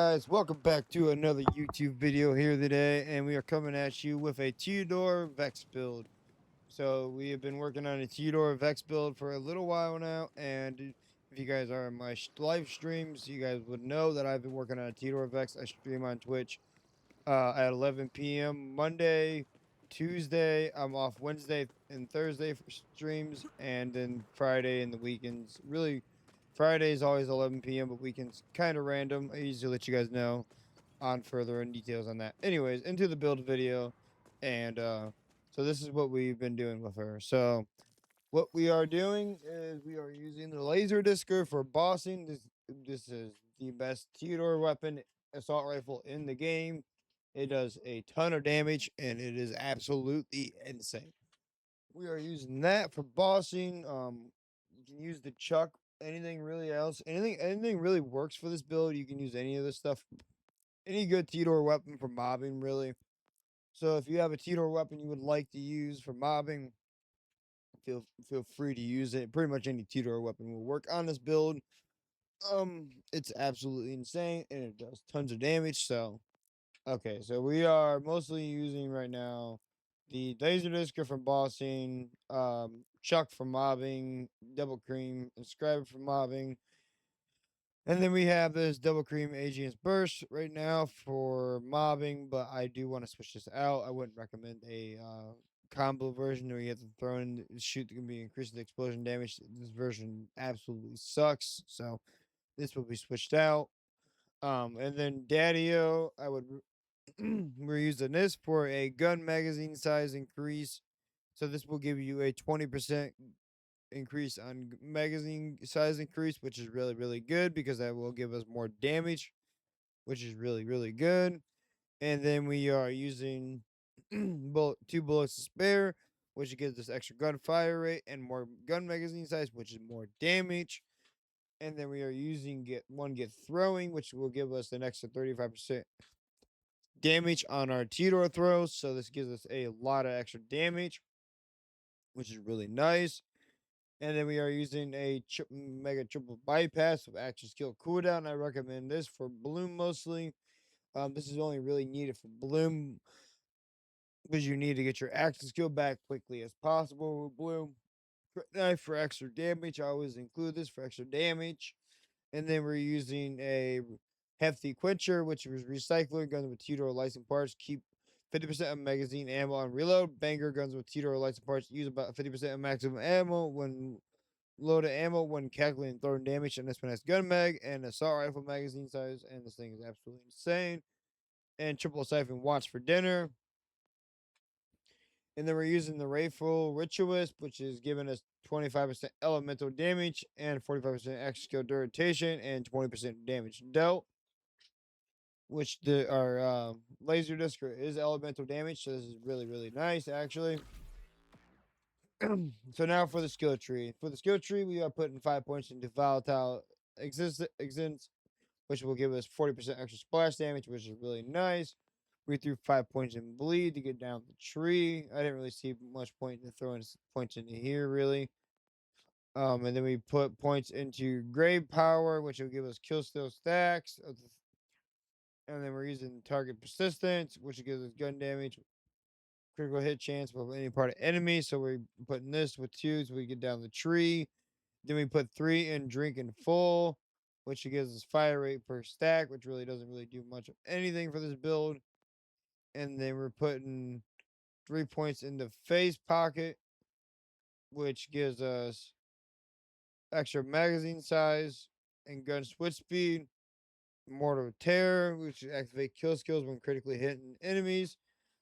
guys? Welcome back to another YouTube video here today, and we are coming at you with a Tediore Vex build. So we have been working on a Tediore Vex build for a little while now, and if you guys are in my live streams, you guys would know that I've been working on a Tediore Vex. I stream on Twitch at 11 p.m. Monday, Tuesday. I'm off Wednesday and Thursday for streams, and then Friday and the weekends. Really, Friday is always 11 p.m., but weekends kind of random. I usually let you guys know on further and details on that. Anyways, into the build video, and so this is what we've been doing with her. So what we are doing is we are using the laser discer for bossing. This is the best Tediore weapon assault rifle in the game. It does a ton of damage and it is absolutely insane. We are using that for bossing. You can use the chuck. Anything really else? Anything really works for this build. You can use any of this stuff. Any good Tediore weapon for mobbing, really. So if you have a Tediore weapon you would like to use for mobbing, feel free to use it. Pretty much any Tediore weapon will work on this build. It's absolutely insane and it does tons of damage. So okay, so we are mostly using right now the laser discer for bossing, chuck for mobbing, double cream, and scribe for mobbing. And then we have this double cream Aegean's burst right now for mobbing, but I do want to switch this out. I wouldn't recommend a combo version where you have to throw in shoot that can be increasing the explosion damage. This version absolutely sucks, so this will be switched out. And then Daddio, we're using this for a gun magazine size increase. So this will give you a 20% increase on magazine size increase, which is really good because that will give us more damage, which is really good. And then we are using two bullets to spare, which gives us extra gunfire rate and more gun magazine size, which is more damage. And then we are using get throwing, which will give us an extra 35% damage on our Tediore throws. So this gives us a lot of extra damage, which is really nice. And then we are using a mega triple bypass with action skill cooldown. I recommend this for Bloom mostly. This is only really needed for Bloom because you need to get your action skill back quickly as possible with Bloom. Knife for extra damage. I always include this for extra damage. And then we're using a hefty quencher, which is recycler guns with Tediore license parts. Keep 50% of magazine ammo on reload. Banger guns with Tediore license parts use about 50% of maximum ammo when loaded ammo when calculating throwing damage. And this one has gun mag and assault rifle magazine size. And this thing is absolutely insane. And triple siphon watch for dinner. And then we're using the Rayful Ritualist, which is giving us 25% elemental damage and 45% extra skill duration and 20% damage dealt. Which our laser discer is elemental damage, so this is really nice actually. So now for the skill tree. For the skill tree, we are putting 5 points into volatile existence, which will give us 40% extra splash damage, which is really nice. We threw 5 points in bleed to get down the tree. I didn't really see much point in throwing points into here, really. And then we put points into grave power, which will give us kill steal stacks. And then we're using target persistence, which gives us gun damage, critical hit chance with any part of enemy. So we're putting this with 2 so we get down the tree. Then we put 3 in drink in full, which gives us fire rate per stack, which really doesn't really do much of anything for this build. And then we're putting 3 points in the face pocket, which gives us extra magazine size and gun switch speed. Mortal Terror, which activate kill skills when critically hitting enemies.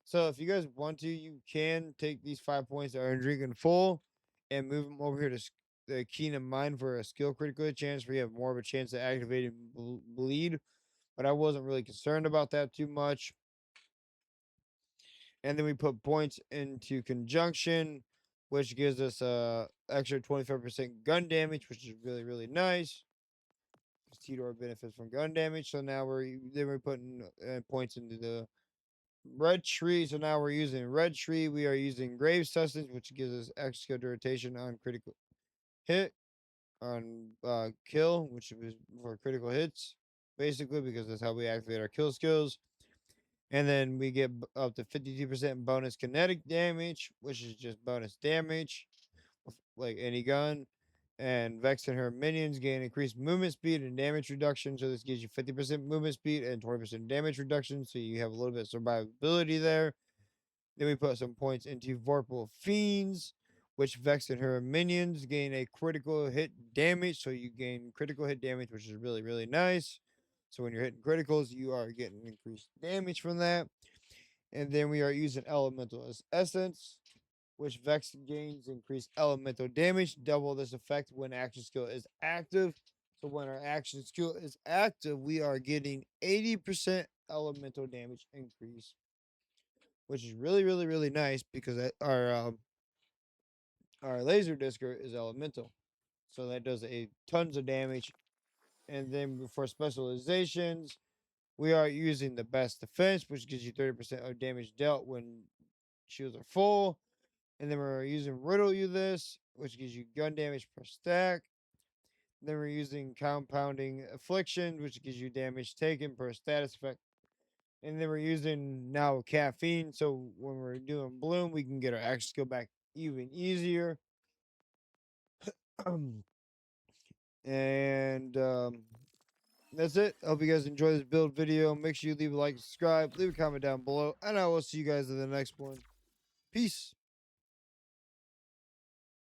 So if you guys want to, you can take these 5 points that are in drink in full and move them over here to the Keen of Mind for a skill critical hit chance where you have more of a chance to activate and bleed. But I wasn't really concerned about that too much. And then we put points into Conjunction, which gives us extra 25% gun damage, which is really nice. Tediore benefits from gun damage. So now we're putting points into the red tree. So now we're using red tree. We are using grave sustenance, which gives us extra skill duration on critical hit, on kill, which is for critical hits. basically, because that's how we activate our kill skills. And then we get up to 52% bonus kinetic damage, which is just bonus damage, like any gun. And Vex and her minions gain increased movement speed and damage reduction. So this gives you 50% movement speed and 20% damage reduction. So you have a little bit of survivability there. Then we put some points into Vorpal Fiends, which Vex and her minions gain a critical hit damage. So you gain critical hit damage, which is really, really nice. So when you're hitting criticals, you are getting increased damage from that. And then we are using Elemental Essence, which Vex gains increased elemental damage. Double this effect when action skill is active. So when our action skill is active, we are getting 80% elemental damage increase, which is really, really, really nice because our laser discer is elemental, so that does a tons of damage. And then for specializations, we are using the best defense, which gives you 30% of damage dealt when shields are full. And then we're using riddle you this, which gives you gun damage per stack. Then we're using compounding affliction, which gives you damage taken per status effect. And then we're using now caffeine, so when we're doing bloom, we can get our action skill back even easier. and That's it. I hope you guys enjoy this build video. Make sure you leave a like, subscribe, leave a comment down below, and I will see you guys in the next one. Peace.